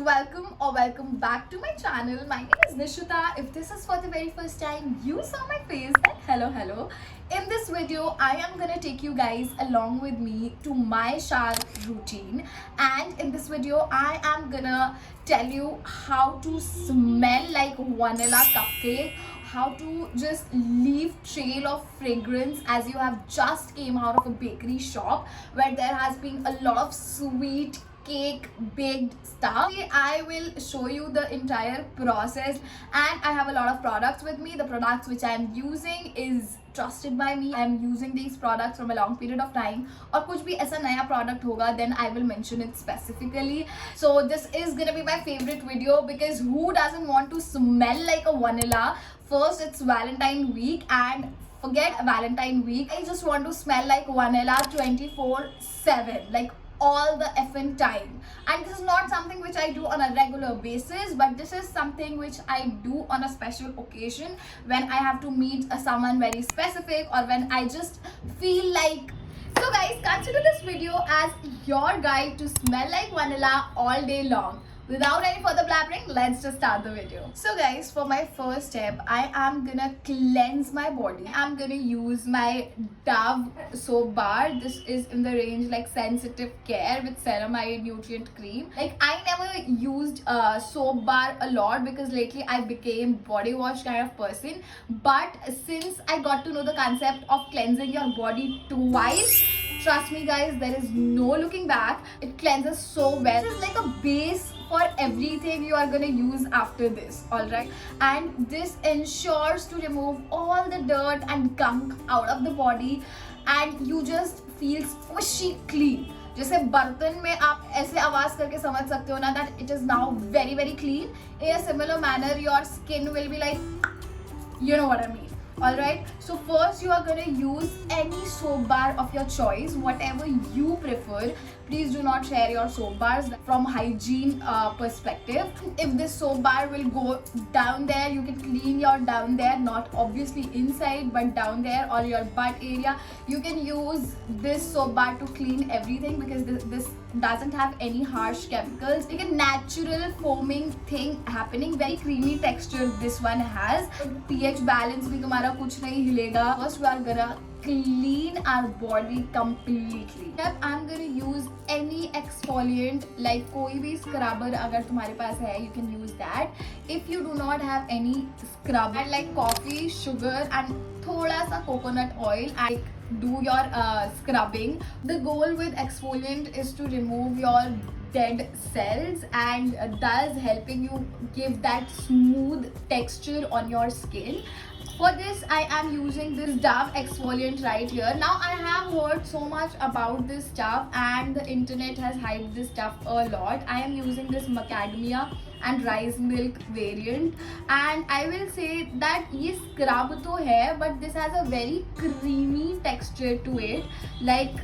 welcome or welcome back to my channel. My name is Nishita. If this is for the very first time you saw my face, then hello. In this video, I am gonna take you guys along with me to my shower routine, and in this video, I am gonna tell you how to smell like vanilla cupcake, how to just leave trail of fragrance as you have just came out of a bakery shop where there has been a lot of sweet cake baked stuff. I will show you the entire process, and I have a lot of products with me. The products which I am using is trusted by me. I am using these products from a long period of time, और कुछ भी ऐसा नया product होगा then I will mention it specifically. So this is gonna be my favorite video because who doesn't want to smell like a vanilla? First, it's Valentine week, and forget Valentine week, I just want to smell like vanilla 24/7, like all the effing time. And this is not something which I do on a regular basis, but this is something which I do on a special occasion when I have to meet someone very specific, or when I just feel like. So guys, consider this video as your guide to smell like vanilla all day long. Without any further blabbering, let's just start the video. So guys, for my first step, I am gonna cleanse my body. I'm gonna use my Dove soap bar. This is in the range like Sensitive Care with Ceramide Nutrient Cream. Like, I never used soap bar a lot because lately I became body wash kind of person. But since I got to know the concept of cleansing your body twice, trust me guys, there is no looking back. It cleanses so well. This is like a base for everything you are gonna use after this, alright? And this ensures to remove all the dirt and gunk out of the body, and you just feel squishy clean. जैसे बर्तन में आप ऐसे आवाज करके समझ सकते हो ना that it is now very clean. In a similar manner, your skin will be like, you know what I mean. Alright, so first you are gonna use any soap bar of your choice, whatever you prefer. Please do not share your soap bars from hygiene perspective. If this soap bar will go down there, you can clean your down there, not obviously inside but down there, or your butt area. You can use this soap bar to clean everything because this doesn't have any harsh chemicals. Like a natural foaming thing happening, very creamy texture this one has. pH balance भी तुम्हारा कुछ नहीं हिलेगा. First we are gonna clean our body completely. Then I'm gonna use any exfoliant, like कोई भी scrubber अगर तुम्हारे पास है, you can use that. If you do not have any scrubber, like coffee, sugar and थोड़ा सा coconut oil, and do your scrubbing. The goal with exfoliant is to remove your dead cells and thus helping you give that smooth texture on your skin. For this, I am using this Dove exfoliant right here. Now, I have heard so much about this stuff and the internet has hyped this stuff a lot. I am using this macadamia and rice milk variant, and I will say that ये scrub तो है, but this has a very creamy texture to it. Like,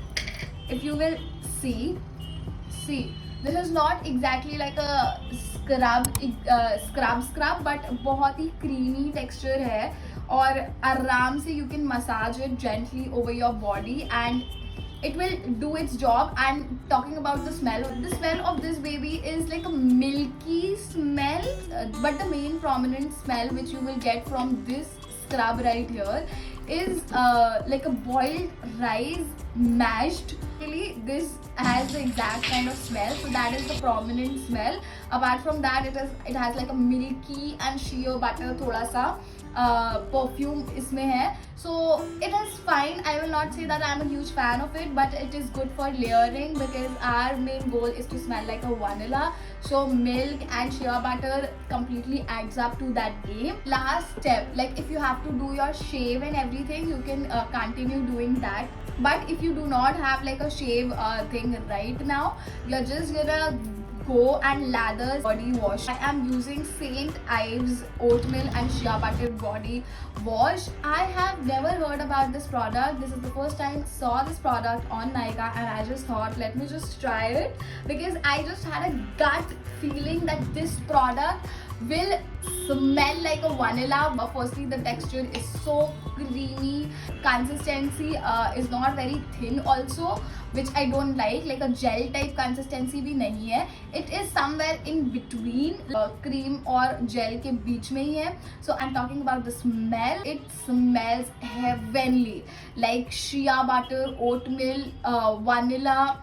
if you will see, this is not exactly like a scrub, but बहुत ही creamy texture है, और आराम से you can massage it gently over your body and it will do its job. And talking about the smell of this baby is like a milky smell, but the main prominent smell which you will get from this scrub right here is like a boiled rice mashed. Really, this has the exact kind of smell, so that is the prominent smell. Apart from that, it has like a milky and sheer butter, thoda sa perfume इसमें है. So it is fine. I will not say that I am a huge fan of it, but it is good for layering because our main goal is to smell like a vanilla. So milk and shea butter completely adds up to that game. Last step, like if you have to do your shave and everything, you can continue doing that. But if you do not have like a shave thing right now, you're just gonna go and lather body wash. I am using St. Ives oatmeal and shea butter body wash. I have never heard about this product. This is the first time I saw this product on Nykaa, and I just thought, let me just try it because I just had a gut feeling that this product will smell like a vanilla. But firstly, the texture is so creamy. Consistency is not very thin also, which I don't like a gel type consistency भी नहीं है. It is somewhere in between cream और gel के बीच में ही है. So I'm talking about the smell. It smells heavenly, like shea butter, oatmeal, vanilla.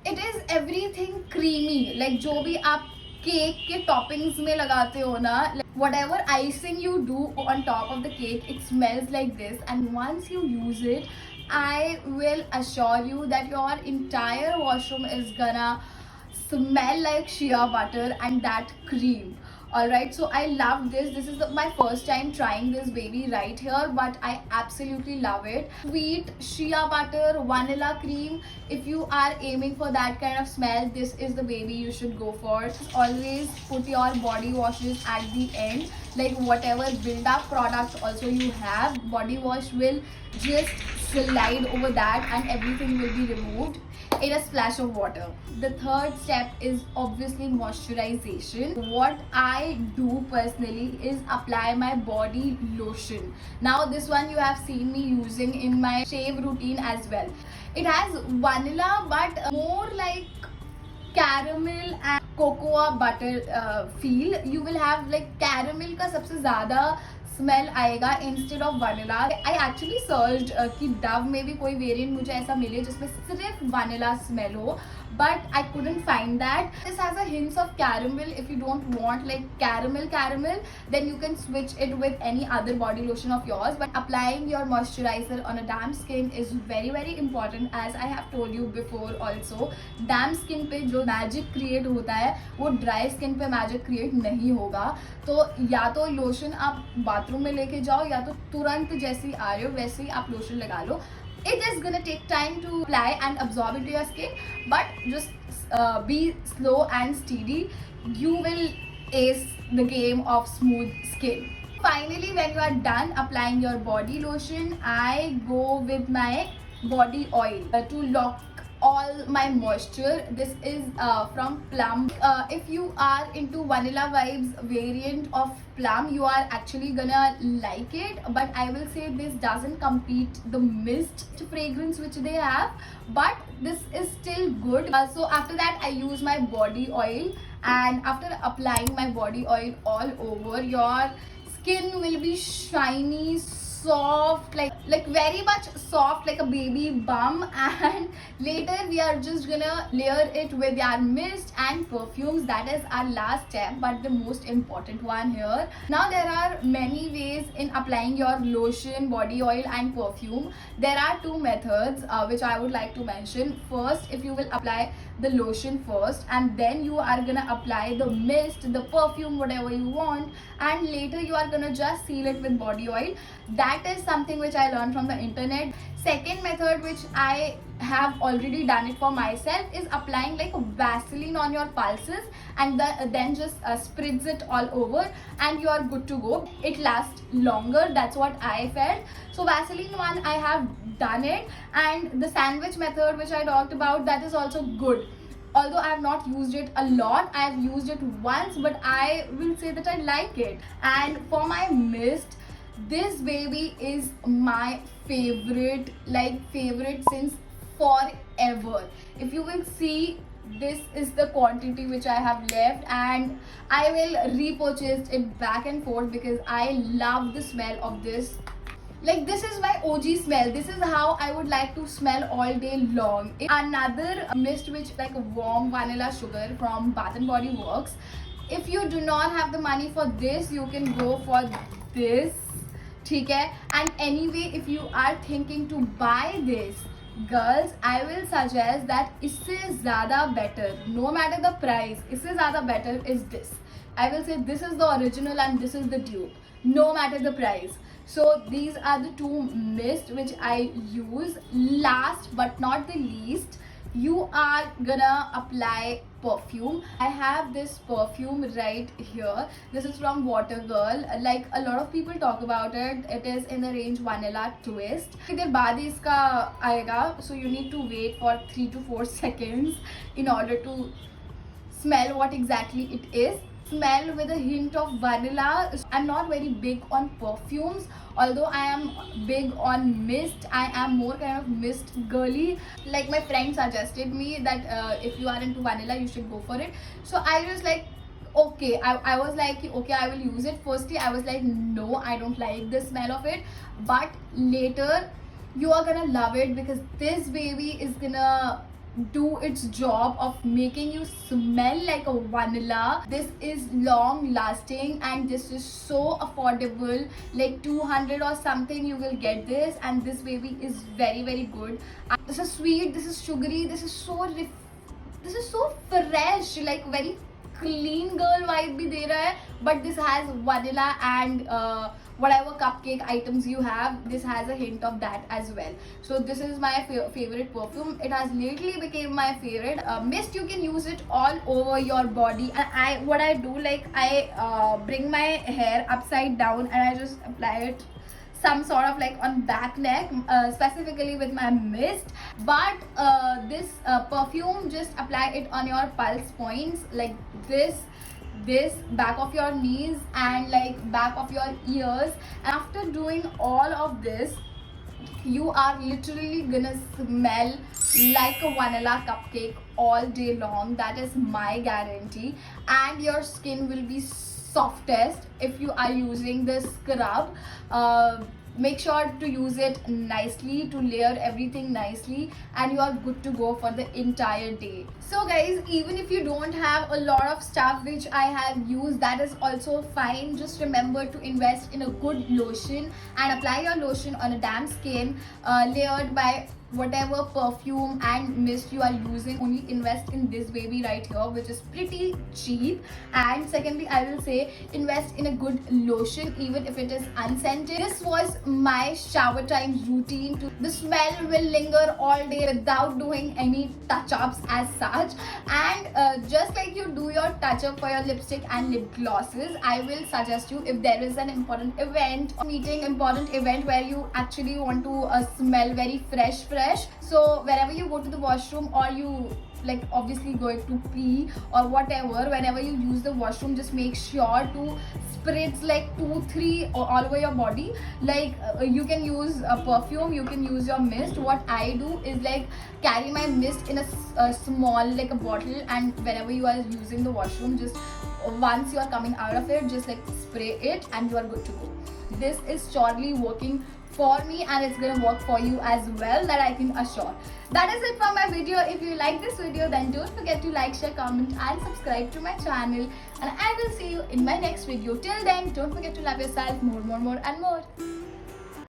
It is everything creamy, like जो भी आप केक के टॉपिंग्स में लगाते हो ना, whatever icing you do on top of the cake, it smells like this. And once you use it, I will assure you that your entire washroom is gonna smell like shea butter and that cream. Alright, so I love this. This is my first time trying this baby right here, but I absolutely love it. Sweet shea butter, vanilla cream. If you are aiming for that kind of smell, this is the baby you should go for. Always put your body washes at the end. Like whatever build up product also you have, body wash will just slide over that and everything will be removed in a splash of water. The third step is obviously moisturization. What I do personally is apply my body lotion. Now this one you have seen me using in my shave routine as well. It has vanilla but more like caramel and cocoa butter feel. You will have like caramel का सबसे ज़्यादा smell आएगा instead of vanilla. I actually search कि Dove में भी कोई variant मुझे ऐसा मिले जिसमें सिर्फ वनीला स्मेल हो, but I couldn't find that. This has a hint of caramel. If you don't want like caramel, then you can switch it with any other body lotion of yours. But applying your moisturizer on a damp skin is very important, as I have told you before also. Damp skin पे जो magic create होता है वो dry skin पे magic create नहीं होगा. तो या तो लोशन आप बाथरूम में लेके जाओ या तो तुरंत जैसे ही आ रहे हो वैसे ही आप लोशन लगा लो. It is gonna take time to apply and absorb into your skin, but just be slow and steady. You will ace the game of smooth skin. Finally, when you are done applying your body lotion, I go with my body oil to lock all my moisture. This is from Plum. If you are into vanilla vibes variant of Plum, you are actually gonna like it, but I will say this doesn't compete the mist fragrance which they have, but this is still good. So after that I use my body oil, and after applying my body oil all over, your skin will be shiny, soft, like very much soft, like a baby bum. And later we are just gonna layer it with our mist and perfumes. That is our last step, but the most important one here. Now there are many ways in applying your lotion, body oil and perfume. There are two methods which I would like to mention. First, if you will apply the lotion first and then you are gonna apply the mist, the perfume, whatever you want, and later you are gonna just seal it with body oil. That is something which I learned from the internet. Second method, which I have already done it for myself, is applying like a Vaseline on your pulses and then just spritz it all over and you are good to go. It lasts longer, that's what I felt. So Vaseline one I have done it, and the sandwich method which I talked about, that is also good. Although I have not used it a lot, I have used it once, but I will say that I like it. And for my mist, this baby is my favorite, like favorite since forever. If you will see, this is the quantity which I have left, and I will repurchase it back and forth because I love the smell of this. Like this is my OG smell. This is how I would like to smell all day long. Another mist which like a warm vanilla sugar from Bath and Body Works. If you do not have the money for this, you can go for this. ठीक है? And anyway, if you are thinking to buy this, girls, I will suggest that इससे ज़्यादा better, no matter the price, इससे ज़्यादा better is this. I will say this is the original and this is the dupe, no matter the price. So these are the two mists which I use. Last but not the least, you are gonna apply perfume. I have this perfume right here. This is from Water Girl. Like a lot of people talk about it. It is in the range Vanilla Twist. फिर बाद ही इसका आएगा, so you need to wait for 3 to 4 seconds in order to smell what exactly it is. smell with a hint of vanilla. I'm not very big on perfumes, although I am big on mist. I am more kind of mist girly. Like my friend suggested me that if you are into vanilla, you should go for it. So I was like, okay, I was like, okay, I will use it. Firstly I was like, no, I don't like the smell of it, but later you are gonna love it, because this baby is gonna do its job of making you smell like a vanilla. This is long lasting and this is so affordable, like 200 or something you will get this, and this baby is very very good. This is sweet, this is sugary, this is so fresh, like very clean girl vibe bhi de raha hai, but this has vanilla and whatever cupcake items you have, this has a hint of that as well. So this is my favorite perfume. It has lately became my favorite. Mist, you can use it all over your body, and what I do, like I bring my hair upside down and I just apply it some sort of like on back neck, specifically with my mist. But this perfume, just apply it on your pulse points, like this back of your knees and like back of your ears. After doing all of this, you are literally gonna smell like a vanilla cupcake all day long. That is my guarantee. And your skin will be softest if you are using this scrub. Make sure to use it nicely to layer everything nicely, and you are good to go for the entire day. So guys, even if you don't have a lot of stuff which I have used, that is also fine. Just remember to invest in a good lotion and apply your lotion on a damp skin, layered by whatever perfume and mist you are using. Only invest in this baby right here, which is pretty cheap. And secondly, I will say invest in a good lotion, even if it is unscented. This was my shower time routine. The smell will linger all day without doing any touch-ups as such. And just like you do your touch-up for your lipstick and lip glosses, I will suggest you, if there is an important event or meeting, important event where you actually want to smell very fresh, so wherever you go to the washroom, or you like obviously going to pee or whatever, whenever you use the washroom, just make sure to spritz like 2-3 all over your body. Like you can use a perfume, you can use your mist. What I do is like carry my mist in a small like a bottle, and whenever you are using the washroom, just once you are coming out of it, just like spray it and you are good to go. This is surely working for me, and it's gonna work for you as well, that I can assure. That is it for my video. If you like this video, then don't forget to like, share, comment and subscribe to my channel, and I will see you in my next video. Till then, don't forget to love yourself more and more.